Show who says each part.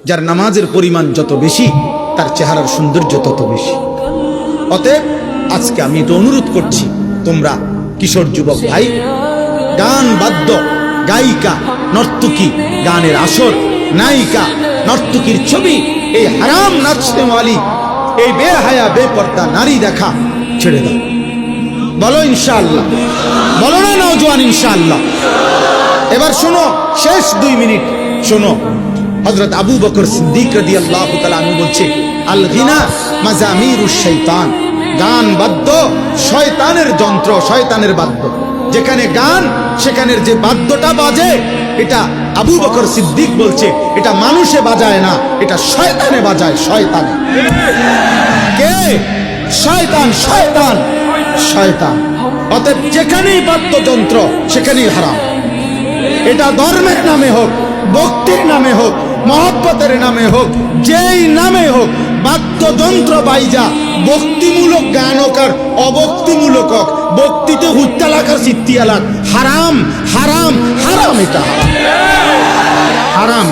Speaker 1: যার নামাজের পরিমাণ যত বেশি তার চেহারার সৌন্দর্য তত বেশি। অতএব আজকে আমি তো অনুরোধ করছি, তোমরা কিশোর যুবক ভাই, গান বাদ্য, গায়িকা, নর্তকী, গানের আসর, নায়িকা, নর্তকীর ছবি, এই হারাম নাচনেওয়ালি, এই বেহায়া বেপর্দা নারী দেখা ছেড়ে দাও। বলো ইনশাআল্লাহ, বলো না নওজোয়ান ইনশাআল্লাহ। এবার শোনো, শেষ 2 মিনিট শোনো। হযরত আবু বকর সিদ্দিক রাদিয়াল্লাহু তাআলা আনহু বলছে, আল গিনা মাজামিরুশ শাইতান, গান বাদ্য শয়তানের যন্ত্র, শয়তানের বাদ্য। যেখানে গান সেখানের যে বাদ্যটা বাজে, এটা আবু বকর সিদ্দিক বলছে এটা মানুষে বাজায় না, এটা শয়তানে বাজায়। শয়তানে কে? শয়তান, শয়তান, শয়তান। অতএব যেখানেই বাদ্যযন্ত্র সেখানেই হারাম। এটা ধর্মের নামে হোক, ভক্তির নামে হোক, মহব্বতের নামে হোক, যেই নামে হোক, বাদ্যযন্ত্র বাইজা ভক্তিমূলক গান হোক আর অভক্তিমূলক হোক, ভক্তিতে হুত্তালাক আর সিত্তিয়ালাক, হারাম, হারাম, হারাম। এটা হারাম, হারাম।